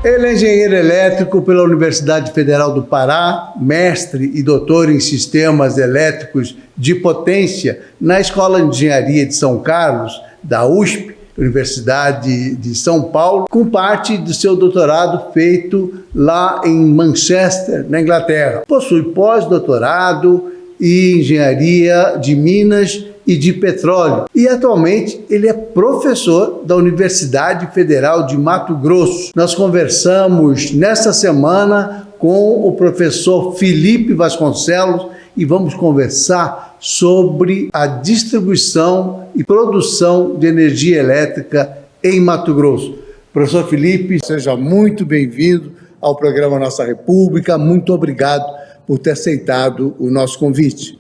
Ele é engenheiro elétrico pela Universidade Federal do Pará, mestre e doutor em sistemas elétricos de potência na Escola de Engenharia de São Carlos, da USP, Universidade de São Paulo, com parte do seu doutorado feito lá em Manchester, na Inglaterra. Possui pós-doutorado em engenharia de minas e de petróleo. E atualmente ele é professor da Universidade Federal de Mato Grosso. Nós conversamos nesta semana com o professor Felipe Vasconcelos e vamos conversar sobre a distribuição e produção de energia elétrica em Mato Grosso. Professor Felipe, seja muito bem-vindo ao programa Nossa República. Muito obrigado por ter aceitado o nosso convite.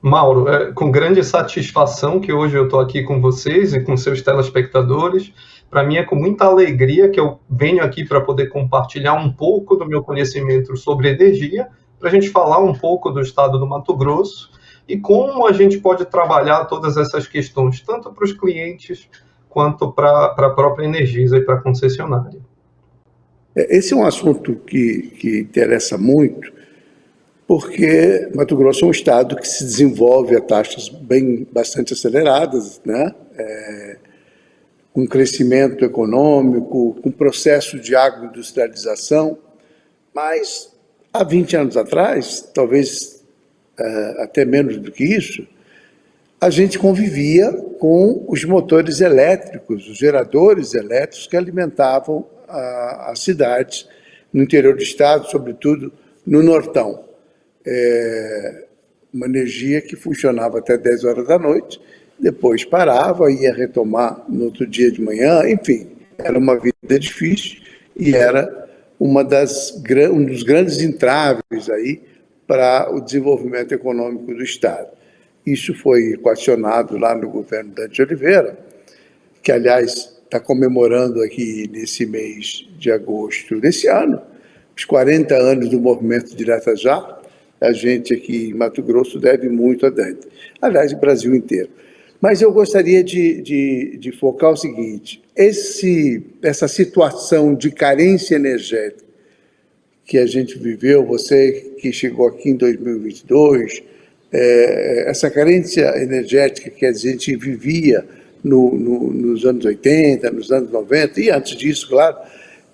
Mauro, é com grande satisfação que hoje eu estou aqui com vocês e com seus telespectadores. Para mim é com muita alegria que eu venho aqui para poder compartilhar um pouco do meu conhecimento sobre energia, para a gente falar um pouco do estado do Mato Grosso e como a gente pode trabalhar todas essas questões, tanto para os clientes quanto para a própria Energisa e para a concessionária. Esse é um assunto que interessa muito, porque Mato Grosso é um estado que se desenvolve a taxas bastante aceleradas, né? Com crescimento econômico, com processo de agroindustrialização, mas há 20 anos atrás, talvez até menos do que isso, a gente convivia com os motores elétricos, os geradores elétricos que alimentavam as cidades no interior do estado, sobretudo no Nortão. Uma energia que funcionava até 10 horas da noite, depois parava, ia retomar no outro dia de manhã, enfim, era uma vida difícil e era um dos grandes entraves aí para o desenvolvimento econômico do estado. Isso foi equacionado lá no governo Dante Oliveira, que aliás está comemorando aqui nesse mês de agosto desse ano, os 40 anos do movimento Direta Já. A gente aqui em Mato Grosso deve muito a Dante. Aliás, o Brasil inteiro. Mas eu gostaria de focar o seguinte: essa situação de carência energética que a gente viveu, você que chegou aqui em 2022, essa carência energética que a gente vivia nos anos 80, nos anos 90, e antes disso, claro,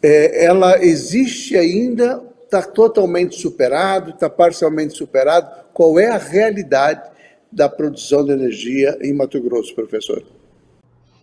ela existe ainda? Está totalmente superado, está parcialmente superado? Qual é a realidade da produção de energia em Mato Grosso, professor?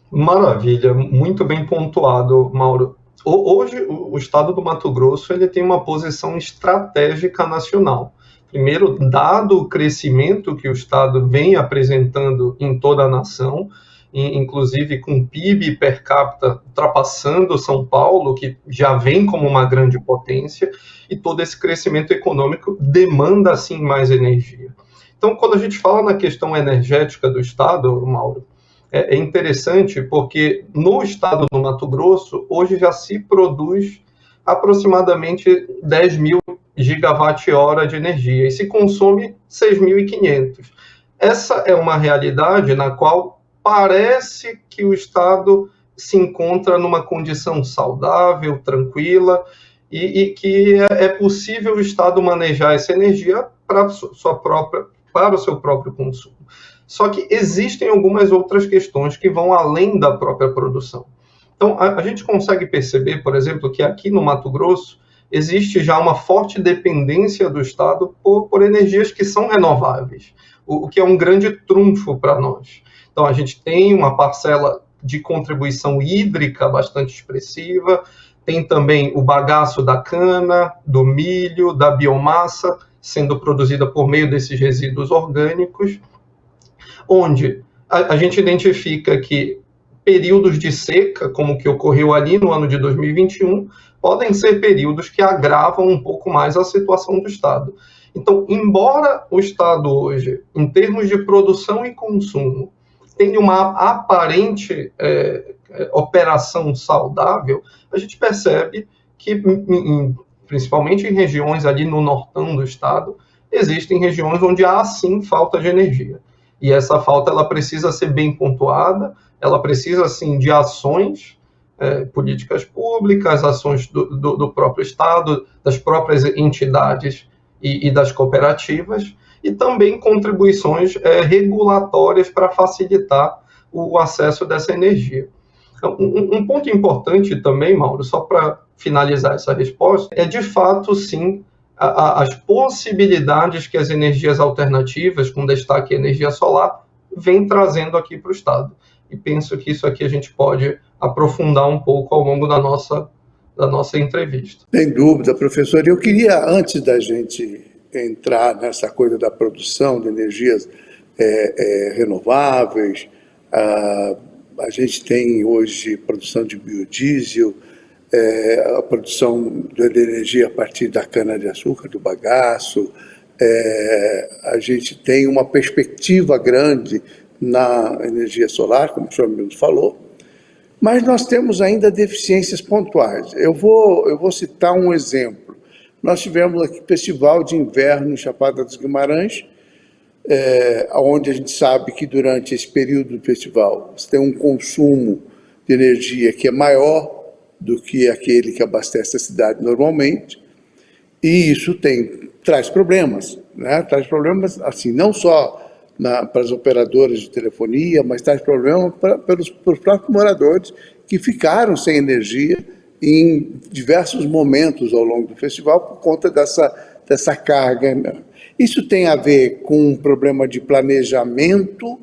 Maravilha, muito bem pontuado, Mauro. Hoje, o estado do Mato Grosso ele tem uma posição estratégica nacional. Primeiro, dado o crescimento que o estado vem apresentando em toda a nação, inclusive com PIB per capita ultrapassando São Paulo, que já vem como uma grande potência, e todo esse crescimento econômico demanda, sim, mais energia. Então, quando a gente fala na questão energética do estado, Mauro, é interessante porque no estado do Mato Grosso, hoje já se produz aproximadamente 10 mil gigawatt-hora de energia e se consome 6.500. Essa é uma realidade na qual parece que o estado se encontra numa condição saudável, tranquila, e que é possível o estado manejar essa energia para o seu próprio consumo. Só que existem algumas outras questões que vão além da própria produção. Então, a gente consegue perceber, por exemplo, que aqui no Mato Grosso existe já uma forte dependência do estado por energias que são renováveis, o que é um grande trunfo para nós. Então, a gente tem uma parcela de contribuição hídrica bastante expressiva, tem também o bagaço da cana, do milho, da biomassa, sendo produzida por meio desses resíduos orgânicos, onde a gente identifica que períodos de seca, como o que ocorreu ali no ano de 2021, podem ser períodos que agravam um pouco mais a situação do estado. Então, embora o estado hoje, em termos de produção e consumo, tenha uma aparente operação saudável, a gente percebe que, principalmente em regiões ali no nortão do estado, existem regiões onde há, sim, falta de energia. E essa falta ela precisa ser bem pontuada, ela precisa, sim, de ações políticas públicas, ações do próprio Estado, das próprias entidades e das cooperativas, e também contribuições regulatórias para facilitar o acesso dessa energia. Um ponto importante também, Mauro, só para finalizar essa resposta, é de fato, sim, as possibilidades que as energias alternativas, com destaque à energia solar, vem trazendo aqui para o Estado. E penso que isso aqui a gente pode aprofundar um pouco ao longo da nossa entrevista. Sem dúvida, professor. Eu queria, antes da gente entrar nessa coisa da produção de energias renováveis, a gente tem hoje produção de biodiesel, a produção de energia a partir da cana-de-açúcar, do bagaço. A gente tem uma perspectiva grande na energia solar, como o senhor mesmo falou, mas nós temos ainda deficiências pontuais. Eu vou citar um exemplo. Nós tivemos aqui o Festival de Inverno em Chapada dos Guimarães, onde a gente sabe que durante esse período do festival você tem um consumo de energia que é maior do que aquele que abastece a cidade normalmente, e isso traz problemas, né? Traz problemas, assim, não só para as operadoras de telefonia, mas traz problemas para os próprios moradores que ficaram sem energia em diversos momentos ao longo do festival por conta dessa carga. Isso tem a ver com um problema de planejamento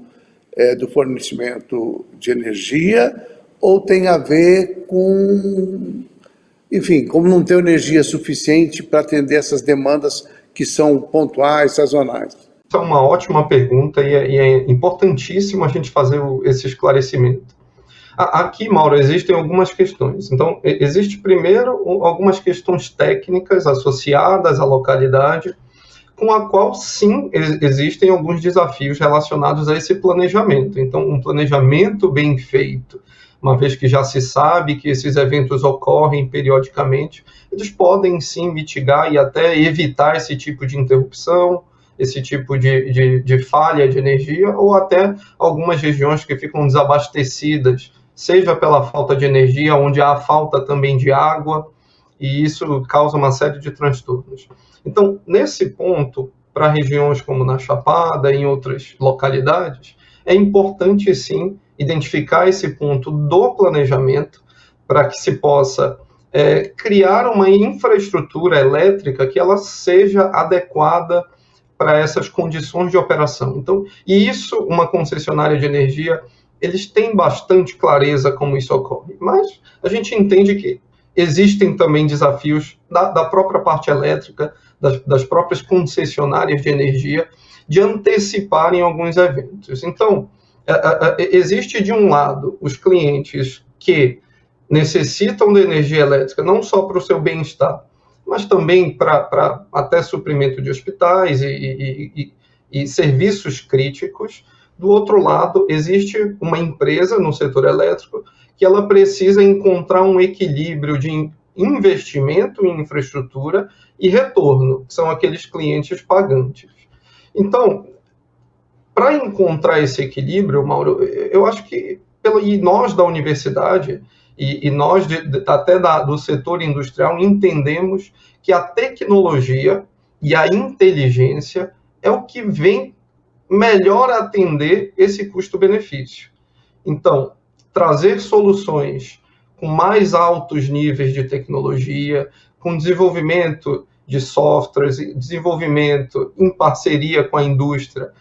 do fornecimento de energia, ou tem a ver com, enfim, como não ter energia suficiente para atender essas demandas que são pontuais, sazonais? Essa é uma ótima pergunta e é importantíssimo a gente fazer esse esclarecimento. Aqui, Mauro, existem algumas questões. Então, existe primeiro algumas questões técnicas associadas à localidade, com a qual, sim, existem alguns desafios relacionados a esse planejamento. Então, um planejamento bem feito, uma vez que já se sabe que esses eventos ocorrem periodicamente, eles podem, sim, mitigar e até evitar esse tipo de interrupção, esse tipo de falha de energia, ou até algumas regiões que ficam desabastecidas, seja pela falta de energia, onde há falta também de água, e isso causa uma série de transtornos. Então, nesse ponto, para regiões como na Chapada e em outras localidades, é importante, sim, identificar esse ponto do planejamento para que se possa criar uma infraestrutura elétrica que ela seja adequada para essas condições de operação. Então, e isso, uma concessionária de energia, eles têm bastante clareza como isso ocorre, mas a gente entende que existem também desafios da própria parte elétrica, das próprias concessionárias de energia, de anteciparem alguns eventos. Então, existe de um lado os clientes que necessitam de energia elétrica não só para o seu bem-estar, mas também para até suprimento de hospitais e serviços críticos. Do outro lado, existe uma empresa no setor elétrico que ela precisa encontrar um equilíbrio de investimento em infraestrutura e retorno, que são aqueles clientes pagantes. Então, para encontrar esse equilíbrio, Mauro, eu acho que e nós da universidade e nós até do setor industrial entendemos que a tecnologia e a inteligência é o que vem melhor atender esse custo-benefício. Então, trazer soluções com mais altos níveis de tecnologia, com desenvolvimento de softwares, desenvolvimento em parceria com a indústria,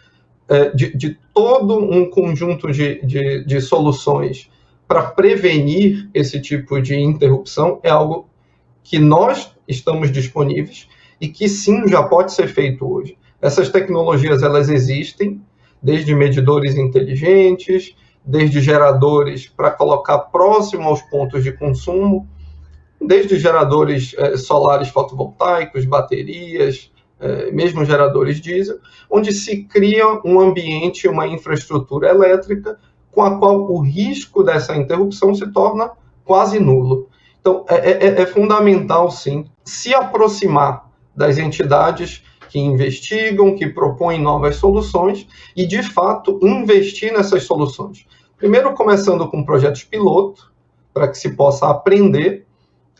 de todo um conjunto de soluções para prevenir esse tipo de interrupção, é algo que nós estamos disponíveis e que sim, já pode ser feito hoje. Essas tecnologias, elas existem, desde medidores inteligentes, desde geradores para colocar próximo aos pontos de consumo, desde geradores solares fotovoltaicos, baterias, mesmo geradores diesel, onde se cria um ambiente, uma infraestrutura elétrica com a qual o risco dessa interrupção se torna quase nulo. Então, é fundamental, sim, se aproximar das entidades que investigam, que propõem novas soluções e, de fato, investir nessas soluções. Primeiro, começando com projetos piloto, para que se possa aprender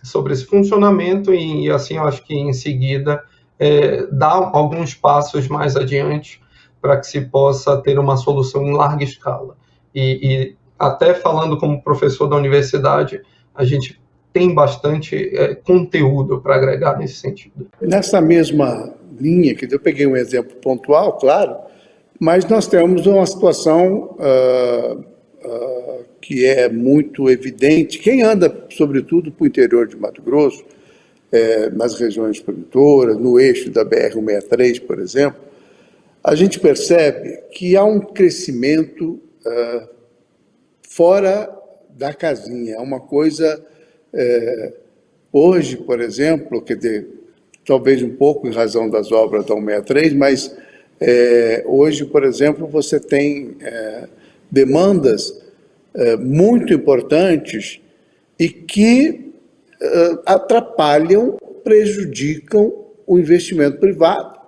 sobre esse funcionamento e assim, eu acho que em seguida dar alguns passos mais adiante para que se possa ter uma solução em larga escala. E até falando como professor da universidade, a gente tem bastante conteúdo para agregar nesse sentido. Nessa mesma linha, que eu peguei um exemplo pontual, claro, mas nós temos uma situação que é muito evidente. Quem anda, sobretudo, para o interior de Mato Grosso, nas regiões produtoras, no eixo da BR-163, por exemplo, a gente percebe que há um crescimento fora da casinha. É uma coisa... hoje, por exemplo, quer dizer, talvez um pouco em razão das obras da 163, mas hoje, por exemplo, você tem demandas muito importantes e que atrapalham, prejudicam o investimento privado,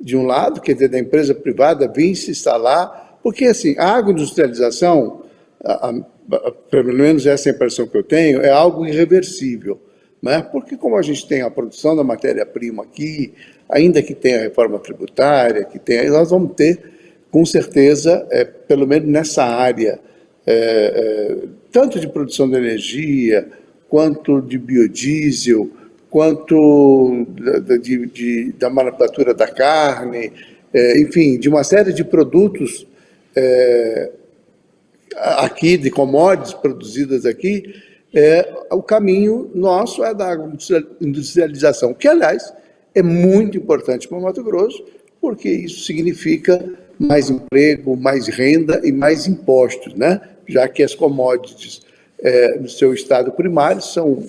de um lado, quer dizer, da empresa privada vir se instalar, porque assim, a agroindustrialização, pelo menos essa é a impressão que eu tenho, é algo irreversível, né? Porque como a gente tem a produção da matéria-prima aqui, ainda que tenha a reforma tributária, nós vamos ter, com certeza, pelo menos nessa área, tanto de produção de energia, quanto de biodiesel, quanto da manufatura da carne, enfim, de uma série de produtos aqui, de commodities produzidas aqui, o caminho nosso é da agroindustrialização, que, aliás, é muito importante para o Mato Grosso, porque isso significa mais emprego, mais renda e mais impostos, né? Já que as commodities no seu estado primário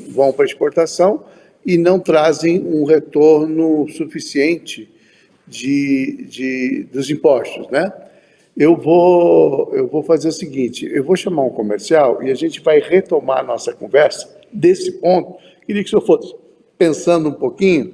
vão para exportação e não trazem um retorno suficiente dos impostos, né? Eu vou fazer o seguinte, eu vou chamar um comercial e a gente vai retomar a nossa conversa desse ponto. Queria que o senhor fosse pensando um pouquinho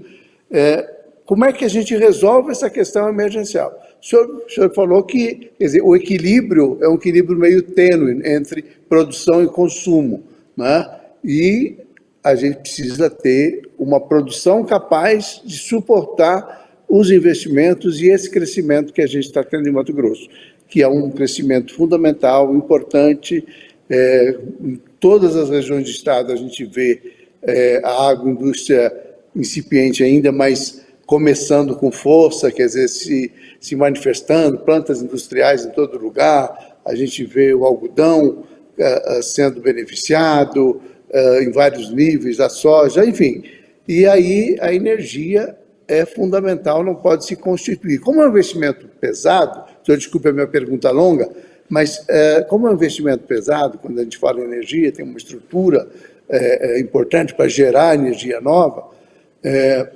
como é que a gente resolve essa questão emergencial. O senhor falou que, quer dizer, o equilíbrio é um equilíbrio meio tênue entre produção e consumo, né? E a gente precisa ter uma produção capaz de suportar os investimentos e esse crescimento que a gente está tendo em Mato Grosso, que é um crescimento fundamental, importante. Em todas as regiões do estado a gente vê a agroindústria incipiente ainda, mas começando com força, quer dizer, se manifestando, plantas industriais em todo lugar, a gente vê o algodão sendo beneficiado em vários níveis, a soja, enfim. E aí a energia é fundamental, não pode se constituir. Como é um investimento pesado, desculpe a minha pergunta longa, mas como é um investimento pesado, quando a gente fala em energia, tem uma estrutura importante para gerar energia nova,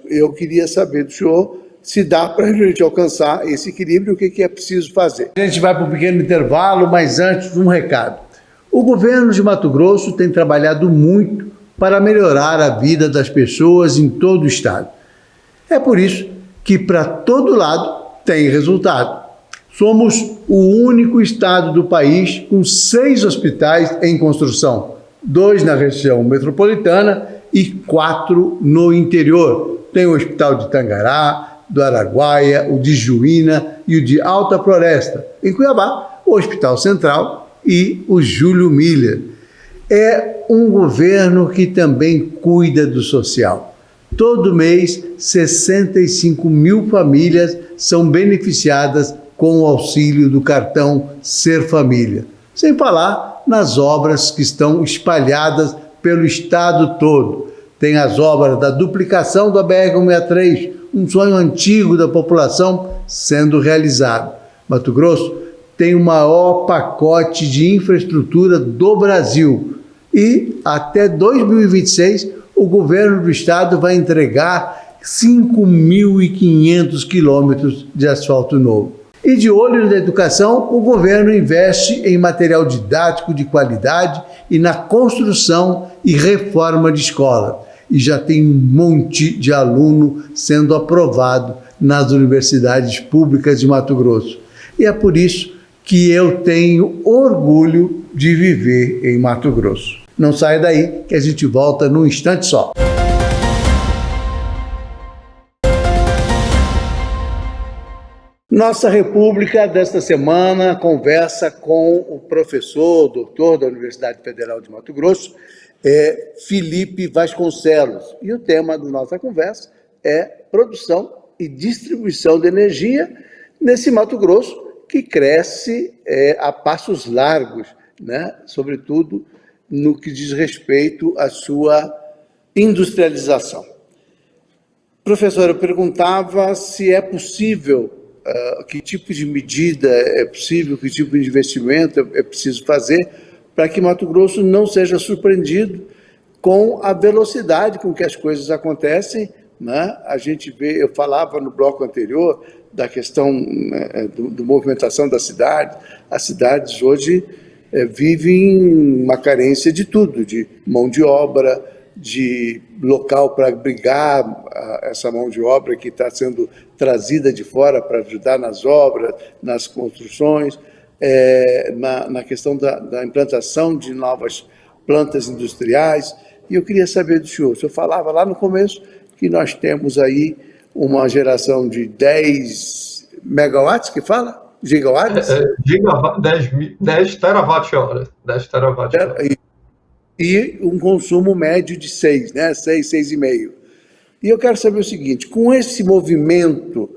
eu queria saber do senhor se dá para a gente alcançar esse equilíbrio, o que é preciso fazer. A gente vai para um pequeno intervalo, mas antes um recado. O governo de Mato Grosso tem trabalhado muito para melhorar a vida das pessoas em todo o estado. É por isso que para todo lado tem resultado. Somos o único estado do país com 6 hospitais em construção, 2 na região metropolitana e 4 no interior. Tem o Hospital de Tangará, do Araguaia, o de Juína e o de Alta Floresta. Em Cuiabá, o Hospital Central e o Júlio Miller. É um governo que também cuida do social. Todo mês, 65 mil famílias são beneficiadas com o auxílio do cartão Ser Família. Sem falar nas obras que estão espalhadas pelo estado todo. Tem as obras da duplicação da BR-163, um sonho antigo da população sendo realizado. Mato Grosso tem o maior pacote de infraestrutura do Brasil e até 2026 o governo do estado vai entregar 5.500 quilômetros de asfalto novo. E de olho na educação, o governo investe em material didático de qualidade e na construção e reforma de escola. E já tem um monte de aluno sendo aprovado nas universidades públicas de Mato Grosso. E é por isso que eu tenho orgulho de viver em Mato Grosso. Não saia daí que a gente volta num instante só. Nossa República desta semana conversa com o professor, doutor da Universidade Federal de Mato Grosso, Felipe Vasconcelos. E o tema da nossa conversa é produção e distribuição de energia nesse Mato Grosso que cresce a passos largos, né? Sobretudo no que diz respeito à sua industrialização. Professor, eu perguntava se é possível, que tipo de medida é possível, que tipo de investimento é preciso fazer para que Mato Grosso não seja surpreendido com a velocidade com que as coisas acontecem, né? A gente vê, eu falava no bloco anterior da questão do movimentação da cidade. As cidades hoje vivem uma carência de tudo, de mão de obra, de local para abrigar essa mão de obra que está sendo trazida de fora para ajudar nas obras, nas construções, na questão da implantação de novas plantas industriais. E eu queria saber do senhor, o senhor falava lá no começo que nós temos aí uma geração de 10 megawatts, que fala? Gigawatts? 10 terawatt-hora. 10 terawatt-hora. E um consumo médio de 6, né? 6, 6,5. E eu quero saber o seguinte, com esse movimento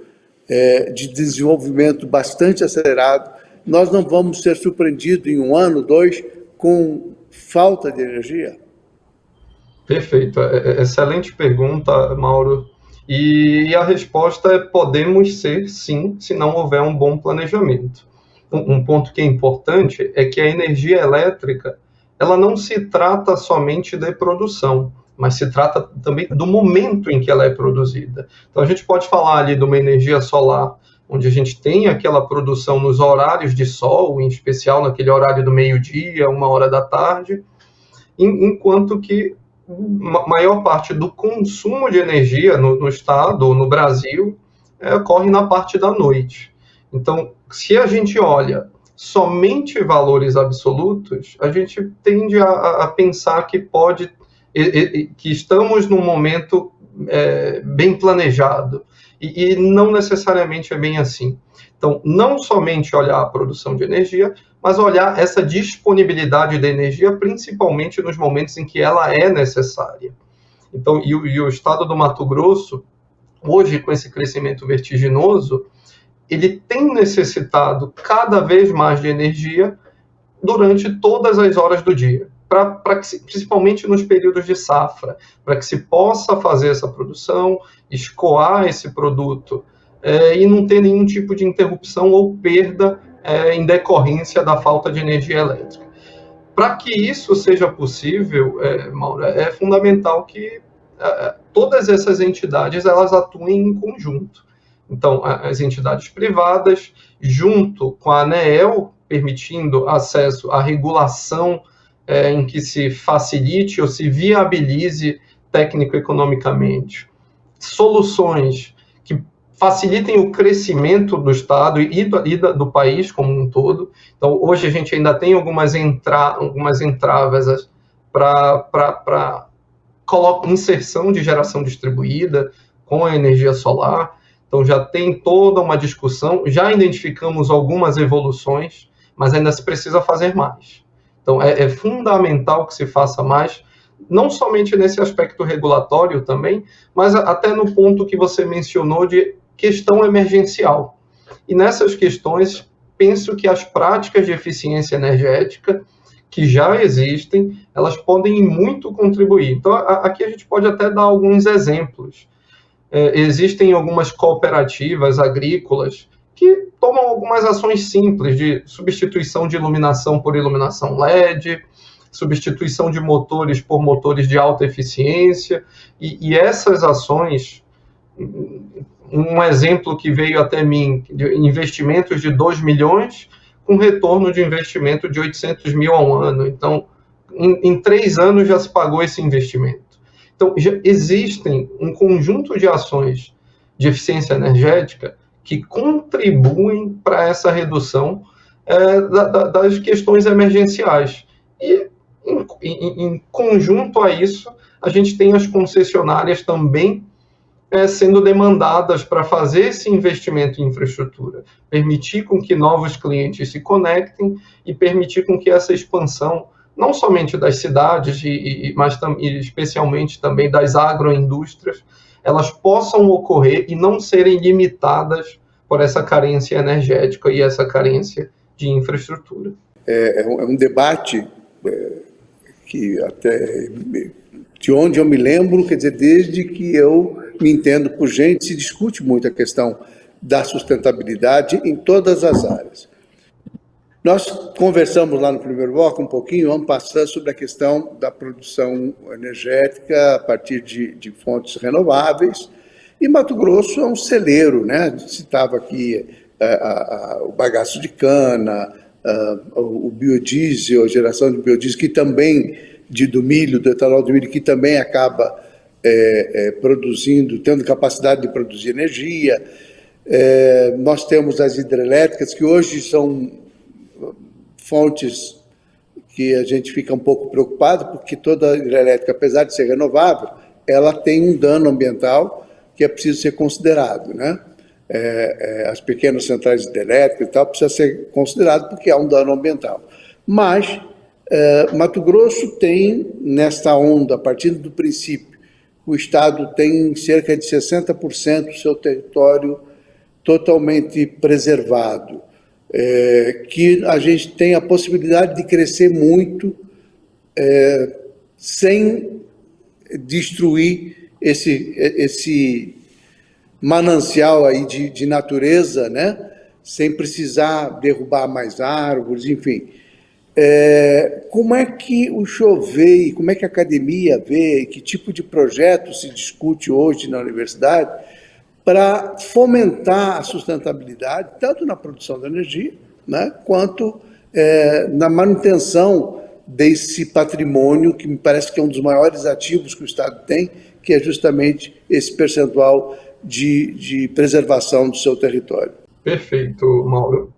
de desenvolvimento bastante acelerado, nós não vamos ser surpreendidos em 1 ano, 2, com falta de energia? Perfeito. Excelente pergunta, Mauro. E a resposta é: podemos ser, sim, se não houver um bom planejamento. Um ponto que é importante é que a energia elétrica, ela não se trata somente de produção, mas se trata também do momento em que ela é produzida. Então, a gente pode falar ali de uma energia solar, onde a gente tem aquela produção nos horários de sol, em especial naquele horário do meio-dia, 1h da tarde, enquanto que a maior parte do consumo de energia no estado ou no Brasil ocorre na parte da noite. Então, se a gente olha somente valores absolutos, a gente tende a pensar que estamos num momento bem planejado, e não necessariamente é bem assim. Então, não somente olhar a produção de energia, mas olhar essa disponibilidade de energia, principalmente nos momentos em que ela é necessária. Então, e o estado do Mato Grosso, hoje, com esse crescimento vertiginoso, ele tem necessitado cada vez mais de energia durante todas as horas do dia, principalmente nos períodos de safra, para que se possa fazer essa produção, escoar esse produto e não ter nenhum tipo de interrupção ou perda em decorrência da falta de energia elétrica. Para que isso seja possível, Mauro, é fundamental que todas essas entidades elas atuem em conjunto. Então, as entidades privadas, junto com a ANEEL, permitindo acesso à regulação em que se facilite ou se viabilize técnico-economicamente soluções que facilitem o crescimento do Estado e do país como um todo. Então, hoje a gente ainda tem algumas entraves para inserção de geração distribuída com a energia solar. Então, já tem toda uma discussão, já identificamos algumas evoluções, mas ainda se precisa fazer mais. Então, é fundamental que se faça mais, não somente nesse aspecto regulatório também, mas até no ponto que você mencionou de questão emergencial. E nessas questões, penso que as práticas de eficiência energética que já existem, elas podem muito contribuir. Então, aqui a gente pode até dar alguns exemplos. Existem algumas cooperativas agrícolas que tomam algumas ações simples de substituição de iluminação por iluminação LED, substituição de motores por motores de alta eficiência, e essas ações, um exemplo que veio até mim, de investimentos de 2 milhões, com retorno de investimento de 800 mil a um ano. Então, em 3 anos já se pagou esse investimento. Então, já existem um conjunto de ações de eficiência energética que contribuem para essa redução das questões emergenciais. E, em conjunto a isso, a gente tem as concessionárias também sendo demandadas para fazer esse investimento em infraestrutura, permitir com que novos clientes se conectem e permitir com que essa expansão, não somente das cidades, mas especialmente também das agroindústrias, elas possam ocorrer e não serem limitadas por essa carência energética e essa carência de infraestrutura. É um debate que até de onde eu me lembro, quer dizer, desde que eu me entendo por gente, se discute muito a questão da sustentabilidade em todas as áreas. Nós conversamos lá no primeiro bloco um pouquinho, vamos passar sobre a questão da produção energética a partir de fontes renováveis, e Mato Grosso é um celeiro, né? Citava aqui o bagaço de cana, o biodiesel, a geração de biodiesel, que também, do milho, do etanol do milho, que também acaba produzindo, tendo capacidade de produzir energia. Nós temos as hidrelétricas, que hoje são fontes que a gente fica um pouco preocupado, porque toda hidrelétrica, apesar de ser renovável, ela tem um dano ambiental que é preciso ser considerado, né? As pequenas centrais hidrelétricas e tal, precisa ser considerado porque há um dano ambiental. Mas Mato Grosso tem, nesta onda, a partir do princípio, o Estado tem cerca de 60% do seu território totalmente preservado, que a gente tem a possibilidade de crescer muito sem destruir esse manancial aí de natureza, né? Sem precisar derrubar mais árvores, enfim. Como é que o senhor vê, como é que a academia vê, que tipo de projeto se discute hoje na universidade para fomentar a sustentabilidade, tanto na produção da energia, né, quanto na manutenção desse patrimônio, que me parece que é um dos maiores ativos que o Estado tem, que é justamente esse percentual de preservação do seu território. Perfeito, Mauro.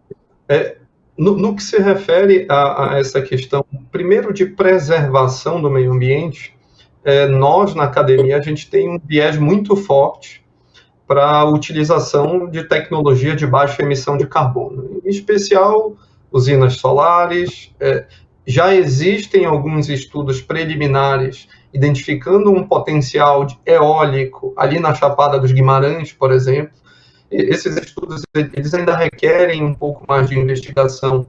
No que se refere a essa questão, primeiro, de preservação do meio ambiente, nós, na academia, a gente tem um viés muito forte para a utilização de tecnologia de baixa emissão de carbono, em especial usinas solares. Já existem alguns estudos preliminares identificando um potencial eólico ali na Chapada dos Guimarães, por exemplo. Esses estudos eles ainda requerem um pouco mais de investigação,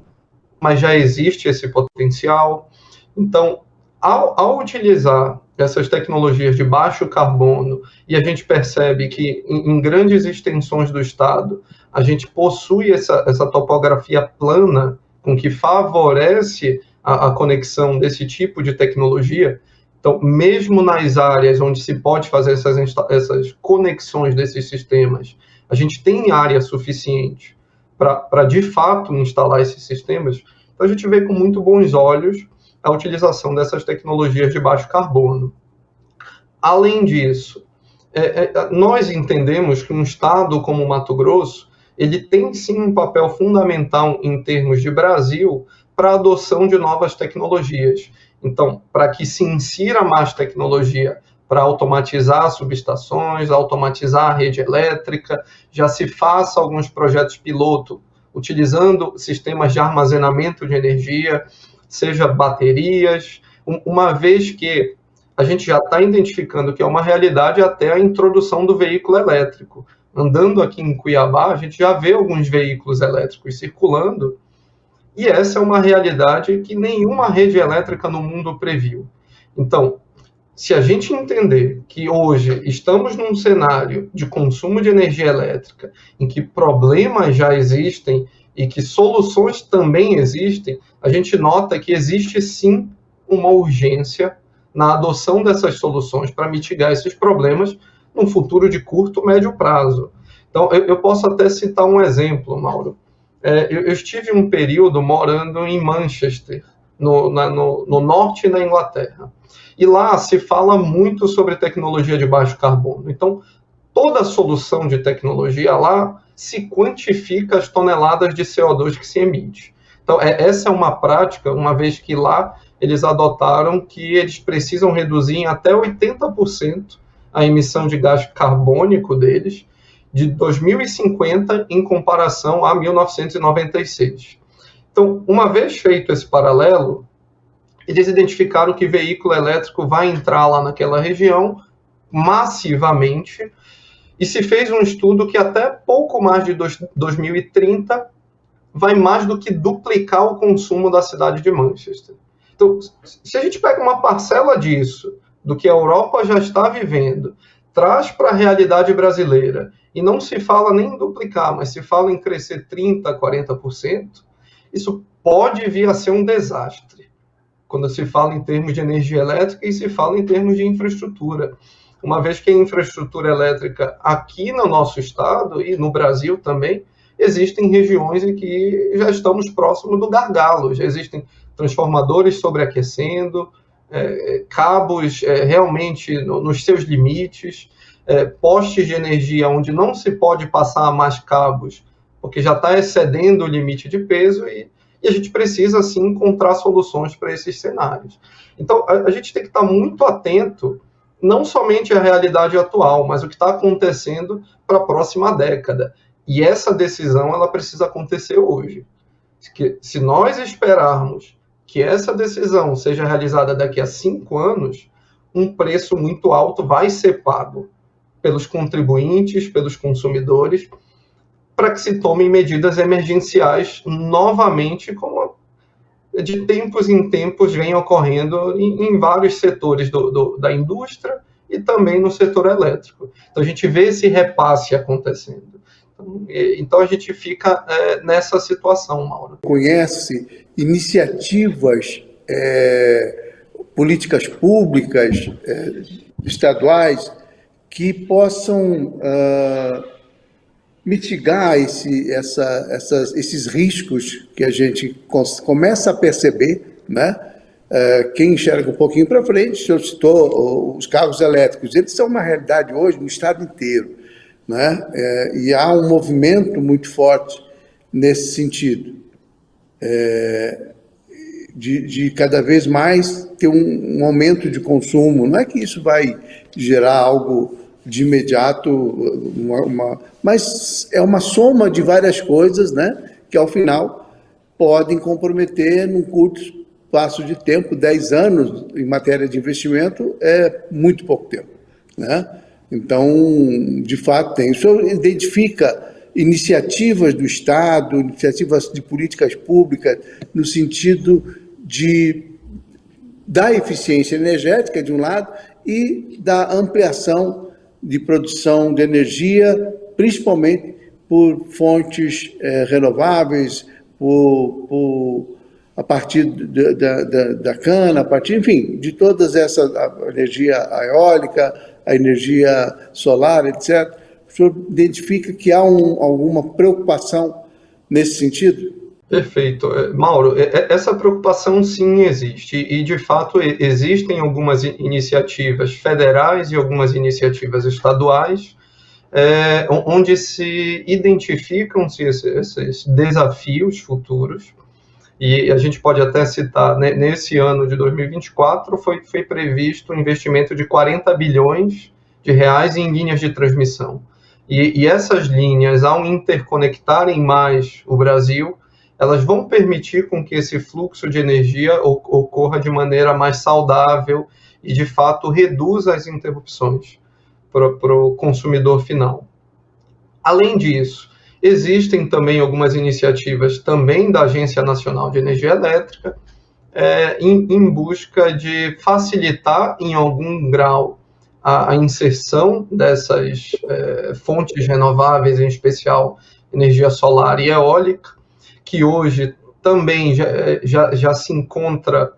mas já existe esse potencial. Então, ao utilizar essas tecnologias de baixo carbono, e a gente percebe que em grandes extensões do estado, a gente possui essa topografia plana, com que favorece a conexão desse tipo de tecnologia. Então, mesmo nas áreas onde se pode fazer essas conexões desses sistemas, a gente tem área suficiente para, de fato, instalar esses sistemas. Então, a gente vê com muito bons olhos a utilização dessas tecnologias de baixo carbono. Além disso, nós entendemos que um estado como o Mato Grosso, ele tem sim um papel fundamental em termos de Brasil para a adoção de novas tecnologias. Então, para que se insira mais tecnologia para automatizar subestações, automatizar a rede elétrica, já se faça alguns projetos piloto utilizando sistemas de armazenamento de energia, seja baterias, uma vez que a gente já está identificando que é uma realidade até a introdução do veículo elétrico. Andando aqui em Cuiabá, a gente já vê alguns veículos elétricos circulando, e essa é uma realidade que nenhuma rede elétrica no mundo previu. Então, se a gente entender que hoje estamos num cenário de consumo de energia elétrica, em que problemas já existem e que soluções também existem, a gente nota que existe sim uma urgência na adoção dessas soluções para mitigar esses problemas num futuro de curto, médio prazo. Então, eu posso até citar um exemplo, Mauro. Eu estive um período morando em Manchester, no norte da Inglaterra. E lá se fala muito sobre tecnologia de baixo carbono. Então, toda solução de tecnologia lá se quantifica as toneladas de CO2 que se emite. Então, essa é uma prática, uma vez que lá eles adotaram que eles precisam reduzir em até 80% a emissão de gás carbônico deles de 2050 em comparação a 1996. Então, uma vez feito esse paralelo, eles identificaram que veículo elétrico vai entrar lá naquela região massivamente, e se fez um estudo que até pouco mais de 2030 vai mais do que duplicar o consumo da cidade de Manchester. Então, se a gente pega uma parcela disso, do que a Europa já está vivendo, traz para a realidade brasileira, e não se fala nem em duplicar, mas se fala em crescer 30%, 40%, isso pode vir a ser um desastre, quando se fala em termos de energia elétrica e se fala em termos de infraestrutura. Uma vez que a infraestrutura elétrica aqui no nosso estado e no Brasil também, existem regiões em que já estamos próximos do gargalo, já existem transformadores sobreaquecendo, cabos realmente nos seus limites, postes de energia onde não se pode passar mais cabos, porque já está excedendo o limite de peso e a gente precisa, sim, encontrar soluções para esses cenários. Então, a gente tem que estar muito atento, não somente à realidade atual, mas o que está acontecendo para a próxima década. E essa decisão, ela precisa acontecer hoje. Se nós esperarmos que essa decisão seja realizada daqui a 5 anos, um preço muito alto vai ser pago pelos contribuintes, pelos consumidores, para que se tomem medidas emergenciais novamente, como de tempos em tempos vem ocorrendo em vários setores da indústria e também no setor elétrico. Então, a gente vê esse repasse acontecendo. Então a gente fica nessa situação, Mauro. Conhece iniciativas, políticas públicas, estaduais, que possam mitigar esses riscos que a gente começa a perceber, né? Quem enxerga um pouquinho para frente, o senhor citou os carros elétricos, eles são uma realidade hoje no estado inteiro, né? E há um movimento muito forte nesse sentido, de cada vez mais ter um aumento de consumo. Não é que isso vai gerar algo de imediato, mas é uma soma de várias coisas, né, que ao final podem comprometer num curto espaço de tempo. 10 anos em matéria de investimento é muito pouco tempo, né? Então, de fato, tem. O senhor identifica iniciativas do Estado, iniciativas de políticas públicas, no sentido da eficiência energética, de um lado, e da ampliação de produção de energia, principalmente por fontes renováveis, a partir da cana, enfim, de todas essas, a energia eólica, a energia solar, etc. O senhor identifica que há alguma preocupação nesse sentido? Perfeito. Mauro, essa preocupação sim existe, e de fato existem algumas iniciativas federais e algumas iniciativas estaduais, onde se identificam-se esses desafios futuros, e a gente pode até citar, né, nesse ano de 2024 foi previsto um investimento de 40 bilhões de reais em linhas de transmissão. E essas linhas, ao interconectarem mais o Brasil, elas vão permitir com que esse fluxo de energia ocorra de maneira mais saudável e, de fato, reduza as interrupções para o consumidor final. Além disso, existem também algumas iniciativas também da Agência Nacional de Energia Elétrica em busca de facilitar, em algum grau, a inserção dessas fontes renováveis, em especial energia solar e eólica, que hoje também já se encontra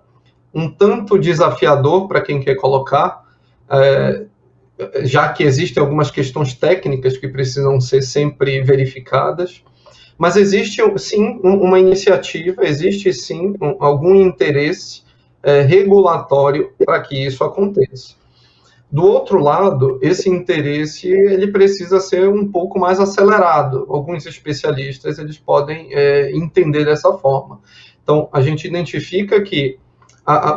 um tanto desafiador para quem quer colocar, já que existem algumas questões técnicas que precisam ser sempre verificadas, mas existe sim uma iniciativa, existe sim algum interesse regulatório para que isso aconteça. Do outro lado, esse interesse ele precisa ser um pouco mais acelerado. Alguns especialistas eles podem entender dessa forma. Então, a gente identifica que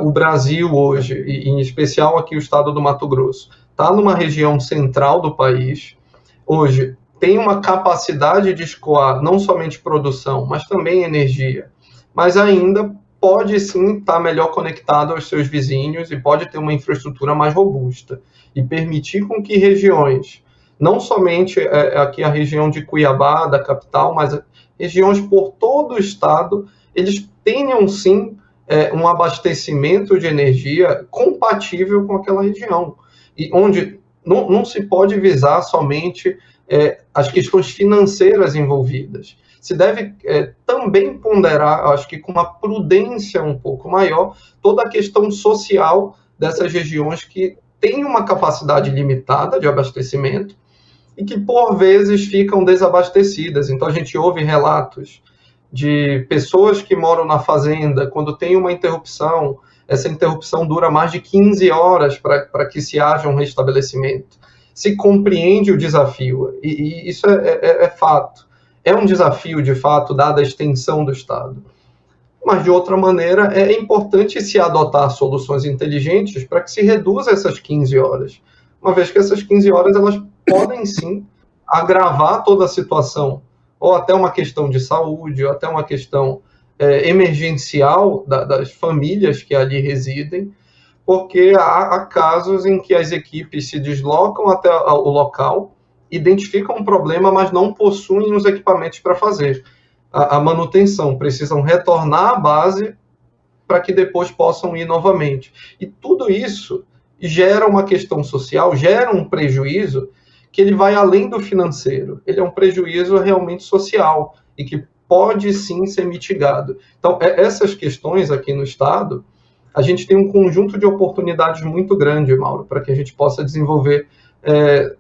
o Brasil hoje, e em especial aqui o estado do Mato Grosso, está numa região central do país, hoje tem uma capacidade de escoar não somente produção, mas também energia, mas ainda pode sim estar melhor conectado aos seus vizinhos e pode ter uma infraestrutura mais robusta e permitir com que regiões, não somente aqui a região de Cuiabá, da capital, mas regiões por todo o estado, eles tenham sim um abastecimento de energia compatível com aquela região, e onde não se pode visar somente as questões financeiras envolvidas. Se deve também ponderar, acho que com uma prudência um pouco maior, toda a questão social dessas regiões que têm uma capacidade limitada de abastecimento e que, por vezes, ficam desabastecidas. Então, a gente ouve relatos de pessoas que moram na fazenda, quando tem uma interrupção, essa interrupção dura mais de 15 horas para que se haja um restabelecimento. Se compreende o desafio, e isso é fato. É um desafio, de fato, dada a extensão do Estado. Mas, de outra maneira, é importante se adotar soluções inteligentes para que se reduza essas 15 horas, uma vez que essas 15 horas elas podem, sim, agravar toda a situação, ou até uma questão de saúde, ou até uma questão emergencial das famílias que ali residem, porque há casos em que as equipes se deslocam até o local, identificam um problema, mas não possuem os equipamentos para fazer a manutenção, precisam retornar à base para que depois possam ir novamente. E tudo isso gera uma questão social, gera um prejuízo que ele vai além do financeiro, ele é um prejuízo realmente social e que pode sim ser mitigado. Então, essas questões aqui no Estado, a gente tem um conjunto de oportunidades muito grande, Mauro, para que a gente possa desenvolver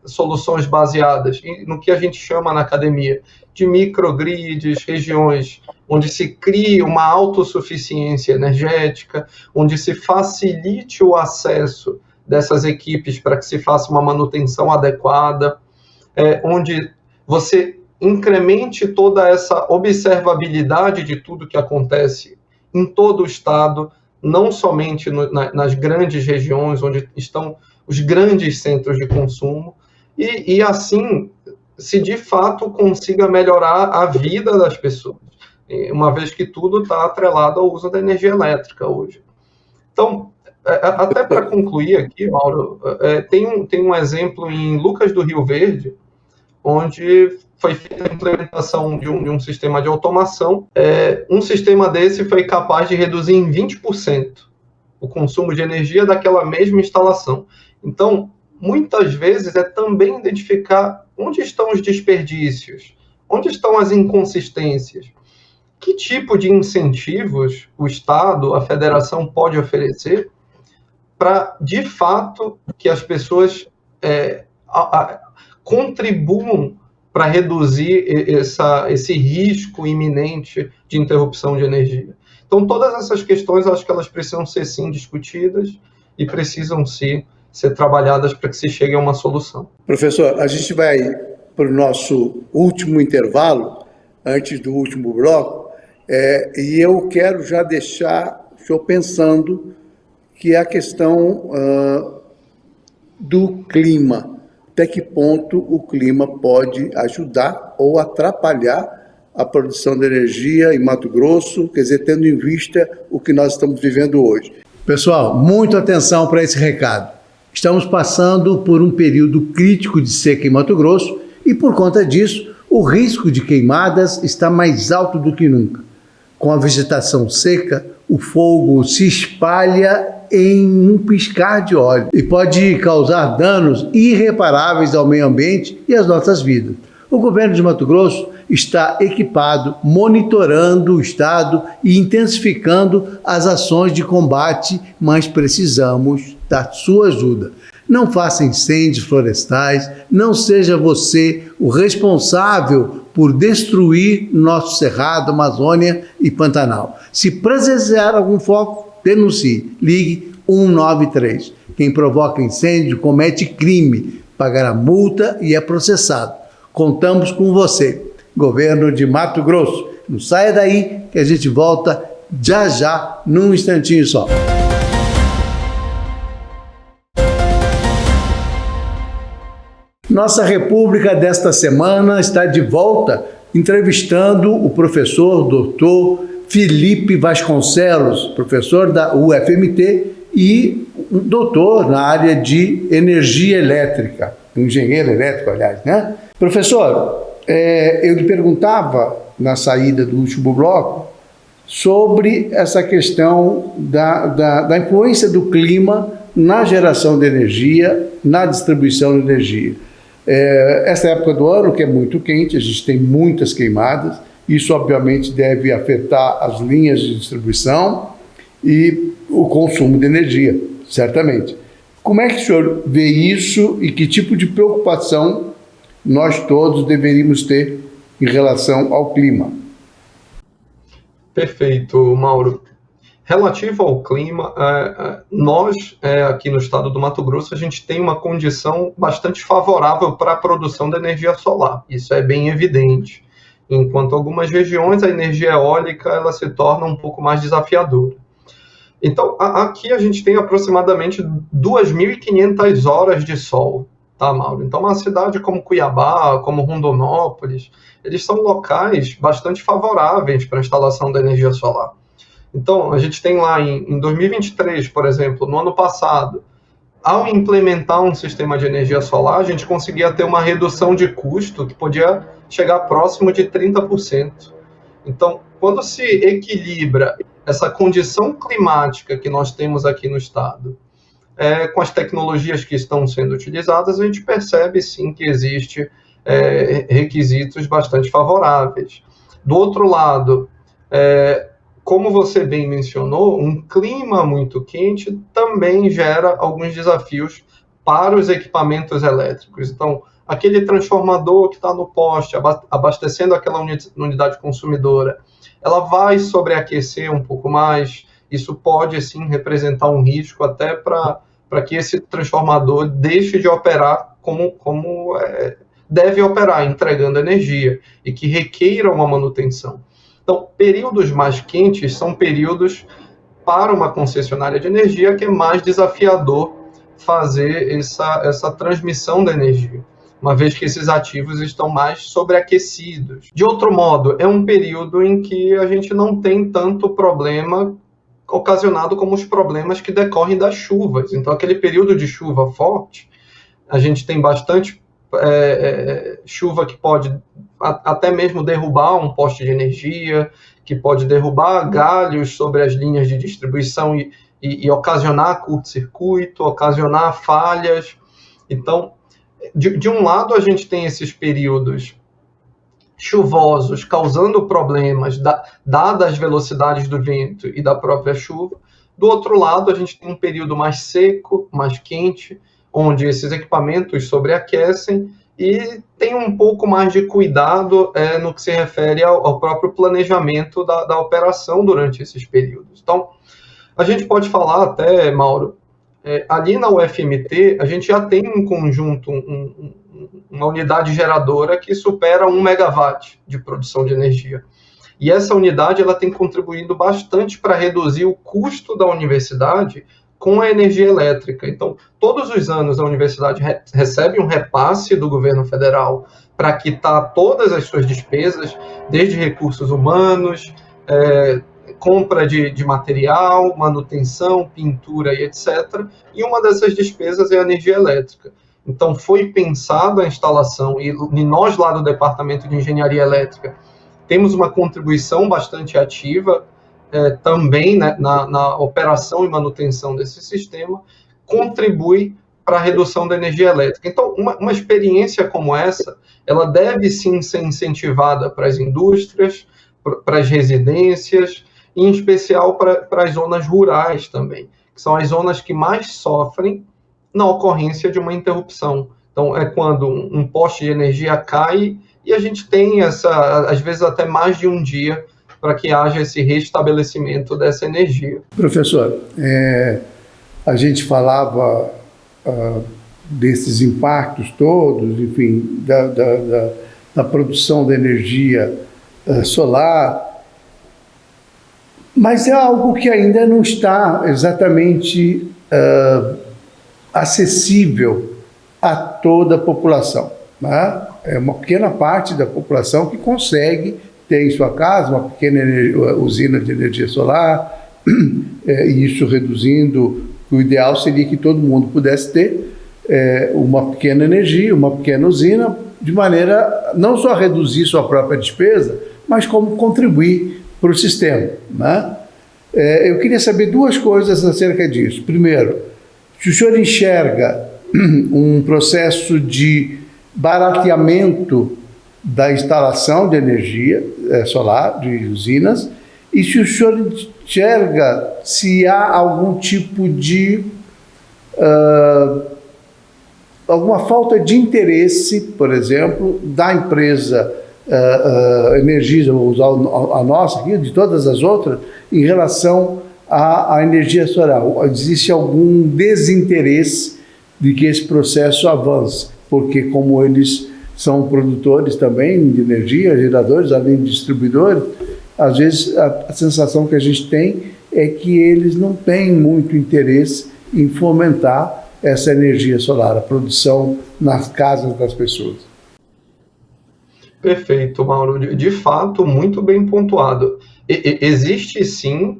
soluções baseadas no que a gente chama na academia de microgrids, regiões onde se crie uma autossuficiência energética, onde se facilite o acesso dessas equipes para que se faça uma manutenção adequada, onde você incremente toda essa observabilidade de tudo que acontece em todo o estado, não somente nas grandes regiões onde estão os grandes centros de consumo, e assim se de fato consiga melhorar a vida das pessoas, uma vez que tudo está atrelado ao uso da energia elétrica hoje. Então, até para concluir aqui, Mauro, tem um exemplo em Lucas do Rio Verde, onde foi feita a implementação de um sistema de automação. Um sistema desse foi capaz de reduzir em 20% o consumo de energia daquela mesma instalação. Então, muitas vezes é também identificar onde estão os desperdícios, onde estão as inconsistências, que tipo de incentivos o Estado, a Federação pode oferecer para, de fato, que as pessoas contribuam para reduzir esse risco iminente de interrupção de energia. Então, todas essas questões, acho que elas precisam ser, sim, discutidas e precisam, sim, ser trabalhadas para que se chegue a uma solução. Professor, a gente vai para o nosso último intervalo, antes do último bloco, e eu quero já deixar o senhor pensando que é a questão do clima. Até que ponto o clima pode ajudar ou atrapalhar a produção de energia em Mato Grosso, quer dizer, tendo em vista o que nós estamos vivendo hoje. Pessoal, muita atenção para esse recado. Estamos passando por um período crítico de seca em Mato Grosso e, por conta disso, o risco de queimadas está mais alto do que nunca. Com a vegetação seca, o fogo se espalha em um piscar de olhos e pode causar danos irreparáveis ao meio ambiente e às nossas vidas. O governo de Mato Grosso está equipado, monitorando o estado e intensificando as ações de combate, mas precisamos da sua ajuda. Não faça incêndios florestais, não seja você o responsável por destruir nosso Cerrado, Amazônia e Pantanal. Se presenciar algum foco, denuncie. Ligue 193. Quem provoca incêndio comete crime, pagará multa e é processado. Contamos com você. Governo de Mato Grosso. Não saia daí que a gente volta já num instantinho só. Nossa República desta semana está de volta entrevistando o professor doutor Felipe Vasconcelos, professor da UFMT e doutor na área de energia elétrica, engenheiro elétrico, aliás, né? Professor, eu lhe perguntava na saída do último bloco sobre essa questão da influência do clima na geração de energia, na distribuição de energia. Essa época do ano, que é muito quente, a gente tem muitas queimadas, isso obviamente deve afetar as linhas de distribuição e o consumo de energia, certamente. Como é que o senhor vê isso e que tipo de preocupação nós todos deveríamos ter em relação ao clima? Perfeito, Mauro. Relativo ao clima, nós, aqui no estado do Mato Grosso, a gente tem uma condição bastante favorável para a produção de energia solar. Isso é bem evidente. Enquanto algumas regiões, a energia eólica ela se torna um pouco mais desafiadora. Então, aqui a gente tem aproximadamente 2.500 horas de sol, tá, Mauro? Então, uma cidade como Cuiabá, como Rondonópolis, eles são locais bastante favoráveis para a instalação da energia solar. Então, a gente tem lá em 2023, por exemplo, no ano passado, ao implementar um sistema de energia solar, a gente conseguia ter uma redução de custo que podia chegar próximo de 30%. Então, quando se equilibra essa condição climática que nós temos aqui no estado, com as tecnologias que estão sendo utilizadas, a gente percebe sim que existe requisitos bastante favoráveis. Do outro lado, como você bem mencionou, um clima muito quente também gera alguns desafios para os equipamentos elétricos. Então, aquele transformador que está no poste, abastecendo aquela unidade consumidora, ela vai sobreaquecer um pouco mais. Isso pode, sim, representar um risco até para que esse transformador deixe de operar como deve operar, entregando energia, e que requeira uma manutenção. Então, períodos mais quentes são períodos para uma concessionária de energia que é mais desafiador fazer essa transmissão da energia, uma vez que esses ativos estão mais sobreaquecidos. De outro modo, é um período em que a gente não tem tanto problema ocasionado como os problemas que decorrem das chuvas. Então, aquele período de chuva forte, a gente tem bastante chuva que pode até mesmo derrubar um poste de energia, que pode derrubar galhos sobre as linhas de distribuição e ocasionar curto-circuito, ocasionar falhas. Então, de um lado, a gente tem esses períodos chuvosos causando problemas, dadas as velocidades do vento e da própria chuva. Do outro lado, a gente tem um período mais seco, mais quente, onde esses equipamentos sobreaquecem e tem um pouco mais de cuidado no que se refere ao próprio planejamento da operação durante esses períodos. Então, a gente pode falar até, Mauro, ali na UFMT, a gente já tem um conjunto, uma unidade geradora que supera 1 megawatt de produção de energia. E essa unidade ela tem contribuído bastante para reduzir o custo da universidade com a energia elétrica. Então, todos os anos a universidade recebe um repasse do governo federal para quitar todas as suas despesas, desde recursos humanos, compra de material, manutenção, pintura e etc. E uma dessas despesas é a energia elétrica. Então, foi pensada a instalação, e nós lá do Departamento de Engenharia Elétrica temos uma contribuição bastante ativa também, né, na operação e manutenção desse sistema, contribui para a redução da energia elétrica. Então, uma experiência como essa, ela deve sim ser incentivada para as indústrias, para as residências, e em especial para as zonas rurais também, que são as zonas que mais sofrem na ocorrência de uma interrupção. Então, é quando um poste de energia cai e a gente tem, às vezes, até mais de um dia para que haja esse restabelecimento dessa energia. Professor, a gente falava desses impactos todos, enfim, da produção de energia solar, mas é algo que ainda não está exatamente acessível a toda a população, né? É uma pequena parte da população que consegue ter em sua casa uma pequena usina de energia solar, e isso reduzindo, o ideal seria que todo mundo pudesse ter uma pequena energia, uma pequena usina, de maneira não só a reduzir sua própria despesa, mas como contribuir para o sistema, né? Eu queria saber duas coisas acerca disso. Primeiro, se o senhor enxerga um processo de barateamento da instalação de energia solar, de usinas, e se o senhor enxerga se há algum tipo de alguma falta de interesse, por exemplo, da empresa Energisa, vou usar a nossa aqui, de todas as outras, em relação à energia solar. Existe algum desinteresse de que esse processo avance, porque como eles são produtores também de energia, geradores, além de distribuidores, às vezes a sensação que a gente tem é que eles não têm muito interesse em fomentar essa energia solar, a produção nas casas das pessoas. Perfeito, Mauro. De fato, muito bem pontuado. Existe sim,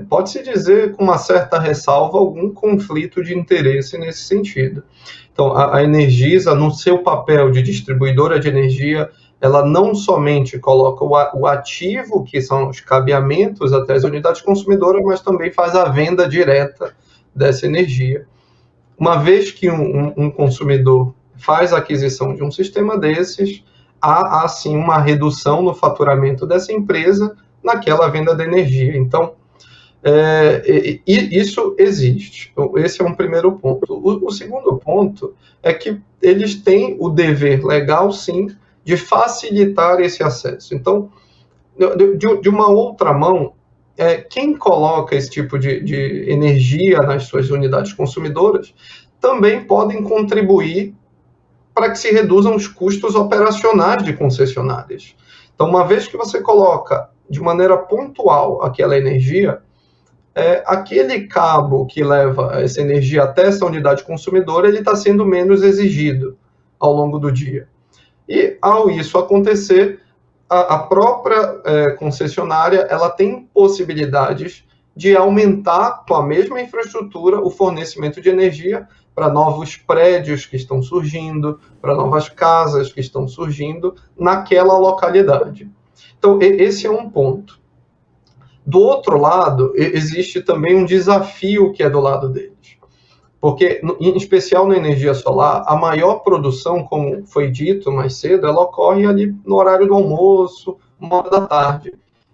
pode-se dizer com uma certa ressalva, algum conflito de interesse nesse sentido. Então, a Energisa, no seu papel de distribuidora de energia, ela não somente coloca o ativo, que são os cabeamentos até as unidades consumidoras, mas também faz a venda direta dessa energia. Uma vez que um consumidor faz a aquisição de um sistema desses, há sim uma redução no faturamento dessa empresa naquela venda de energia. Então, isso existe. Então, esse é um primeiro ponto. O segundo ponto é que eles têm o dever legal, sim, de facilitar esse acesso. Então, de uma outra mão, quem coloca esse tipo de energia nas suas unidades consumidoras também podem contribuir para que se reduzam os custos operacionais de concessionárias. Então, uma vez que você coloca de maneira pontual aquela energia, aquele cabo que leva essa energia até essa unidade consumidora, ele está sendo menos exigido ao longo do dia. E, ao isso acontecer, a própria concessionária ela tem possibilidades de aumentar com a mesma infraestrutura o fornecimento de energia para novos prédios que estão surgindo, para novas casas que estão surgindo naquela localidade. Então, esse é um ponto. Do outro lado, existe também um desafio que é do lado deles. Porque, em especial na energia solar, a maior produção, como foi dito mais cedo, ela ocorre ali no horário do almoço, 1h da tarde,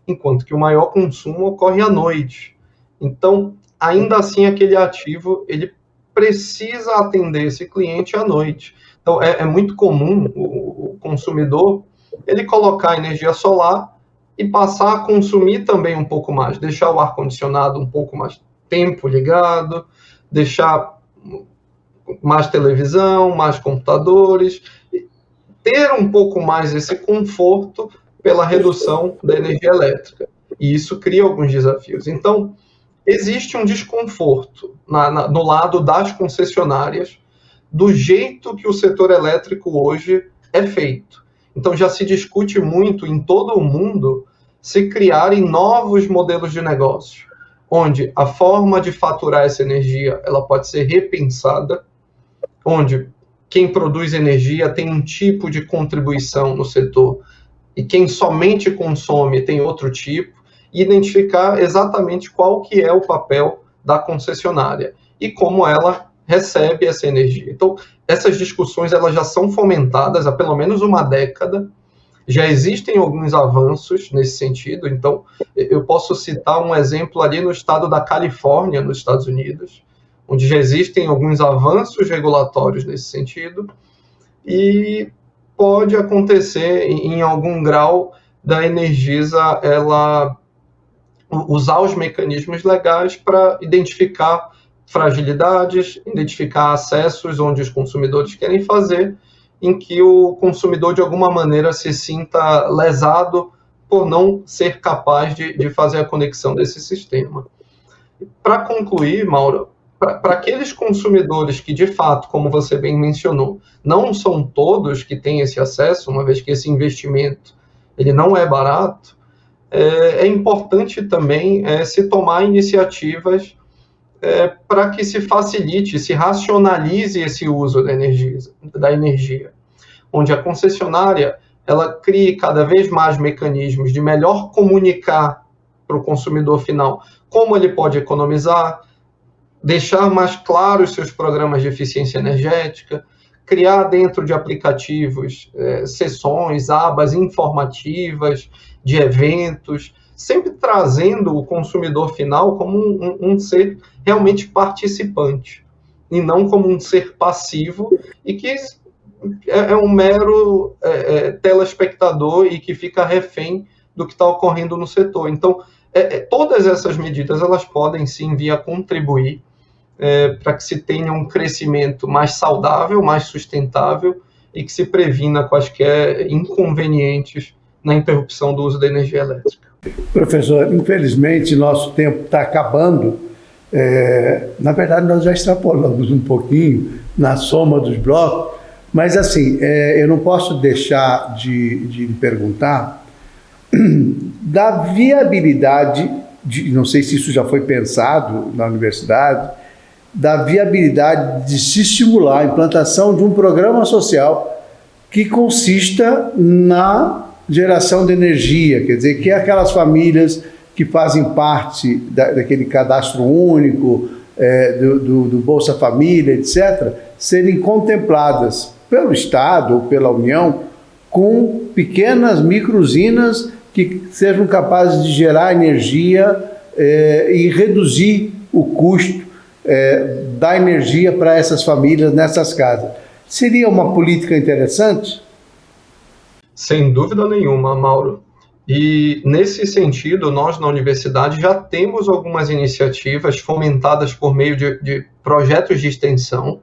enquanto que o maior consumo ocorre à noite. Então, ainda assim, aquele ativo, ele precisa atender esse cliente à noite. Então, é muito comum o consumidor ele colocar energia solar e passar a consumir também um pouco mais, deixar o ar-condicionado um pouco mais tempo ligado, deixar mais televisão, mais computadores, ter um pouco mais esse conforto pela redução da energia elétrica. E isso cria alguns desafios. Então, existe um desconforto no lado das concessionárias do jeito que o setor elétrico hoje é feito. Então, já se discute muito em todo o mundo se criarem novos modelos de negócio, onde a forma de faturar essa energia ela pode ser repensada, onde quem produz energia tem um tipo de contribuição no setor e quem somente consome tem outro tipo, e identificar exatamente qual que é o papel da concessionária e como ela recebe essa energia. Então, essas discussões elas já são fomentadas há pelo menos uma década, já existem alguns avanços nesse sentido. Então, eu posso citar um exemplo ali no estado da Califórnia, nos Estados Unidos, onde já existem alguns avanços regulatórios nesse sentido, e pode acontecer em algum grau da Energisa ela usar os mecanismos legais para identificar fragilidades, identificar acessos onde os consumidores querem fazer, em que o consumidor, de alguma maneira, se sinta lesado por não ser capaz de fazer a conexão desse sistema. Para concluir, Mauro, para aqueles consumidores que, de fato, como você bem mencionou, não são todos que têm esse acesso, uma vez que esse investimento ele não é barato, é importante também se tomar iniciativas para que se facilite, se racionalize esse uso da energia, onde a concessionária ela crie cada vez mais mecanismos de melhor comunicar para o consumidor final como ele pode economizar, deixar mais claros seus programas de eficiência energética, criar dentro de aplicativos seções, abas informativas de eventos, sempre trazendo o consumidor final como um ser realmente participante, e não como um ser passivo e que é um mero telespectador e que fica refém do que está ocorrendo no setor. Então, todas essas medidas elas podem sim vir a contribuir para que se tenha um crescimento mais saudável, mais sustentável e que se previna quaisquer inconvenientes na interrupção do uso da energia elétrica. Professor, infelizmente nosso tempo está acabando. Na verdade, nós já extrapolamos um pouquinho na soma dos blocos, mas assim, eu não posso deixar de lhe perguntar da viabilidade, não sei se isso já foi pensado na universidade, da viabilidade de se estimular a implantação de um programa social que consista na geração de energia, quer dizer, que aquelas famílias que fazem parte daquele cadastro único, do Bolsa Família, etc., serem contempladas pelo Estado ou pela União com pequenas micro-usinas que sejam capazes de gerar energia e reduzir o custo da energia para essas famílias nessas casas. Seria uma política interessante? Sem dúvida nenhuma, Mauro. E, nesse sentido, nós na universidade já temos algumas iniciativas fomentadas por meio de projetos de extensão,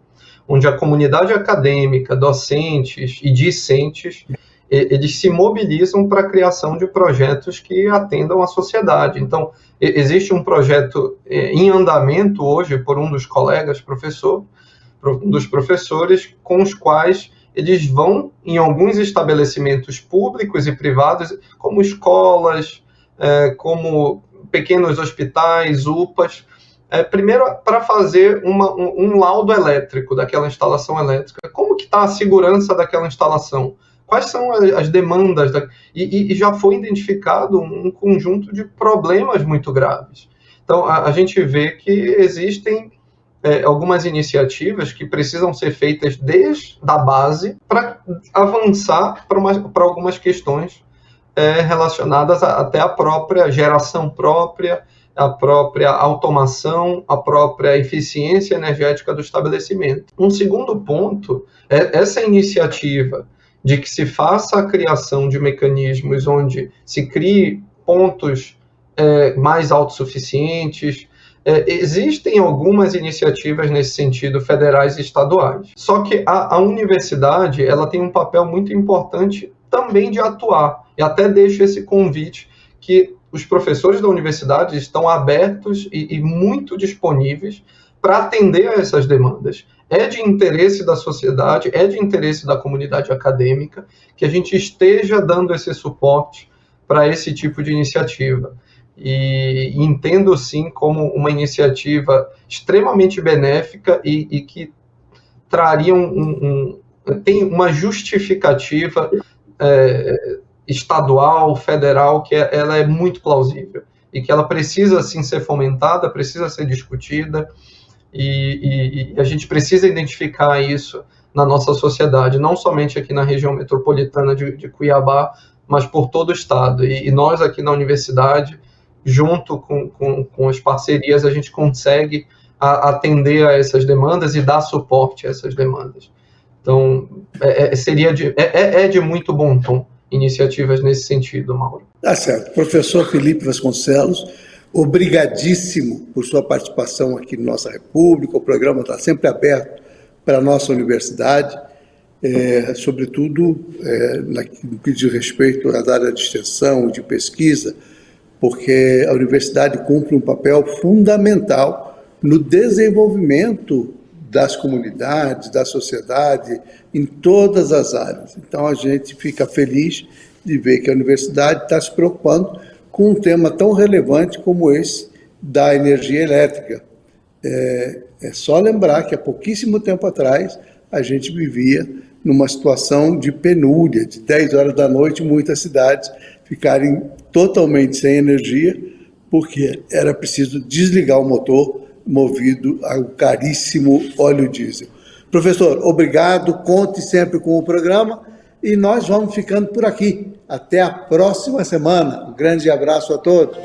onde a comunidade acadêmica, docentes e discentes, eles se mobilizam para a criação de projetos que atendam à sociedade. Então, existe um projeto em andamento hoje por um dos colegas dos professores, com os quais eles vão em alguns estabelecimentos públicos e privados, como escolas, como pequenos hospitais, UPAs, primeiro para fazer um laudo elétrico daquela instalação elétrica. Como que está a segurança daquela instalação? Quais são as demandas? E já foi identificado um conjunto de problemas muito graves. Então, a gente vê que existem algumas iniciativas que precisam ser feitas desde a base para avançar para algumas questões relacionadas até à própria geração própria, a própria automação, a própria eficiência energética do estabelecimento. Um segundo ponto é essa iniciativa de que se faça a criação de mecanismos onde se crie pontos mais autossuficientes. Existem algumas iniciativas nesse sentido, federais e estaduais. Só que a universidade ela tem um papel muito importante também de atuar. E até deixo esse convite que os professores da universidade estão abertos e muito disponíveis para atender a essas demandas. É de interesse da sociedade, é de interesse da comunidade acadêmica que a gente esteja dando esse suporte para esse tipo de iniciativa. E entendo, sim, como uma iniciativa extremamente benéfica e que traria tem uma justificativa estadual, federal, que ela é muito plausível e que ela precisa, sim, ser fomentada, precisa ser discutida e a gente precisa identificar isso na nossa sociedade, não somente aqui na região metropolitana de Cuiabá, mas por todo o estado. E nós aqui na universidade, junto com as parcerias, a gente consegue atender a essas demandas e dar suporte a essas demandas. Então, seria de muito bom tom iniciativas nesse sentido, Mauro. Tá certo. Professor Felipe Vasconcelos, obrigadíssimo por sua participação aqui na nossa República. O programa está sempre aberto para a nossa universidade, sobretudo no que diz respeito às áreas de extensão, de pesquisa, porque a universidade cumpre um papel fundamental no desenvolvimento das comunidades, da sociedade, em todas as áreas. Então, a gente fica feliz de ver que a universidade está se preocupando com um tema tão relevante como esse da energia elétrica. É só lembrar que há pouquíssimo tempo atrás a gente vivia numa situação de penúria, de 10 horas da noite, muitas cidades ficarem totalmente sem energia, porque era preciso desligar o motor movido ao caríssimo óleo diesel. Professor, obrigado, conte sempre com o programa e nós vamos ficando por aqui. Até a próxima semana. Um grande abraço a todos.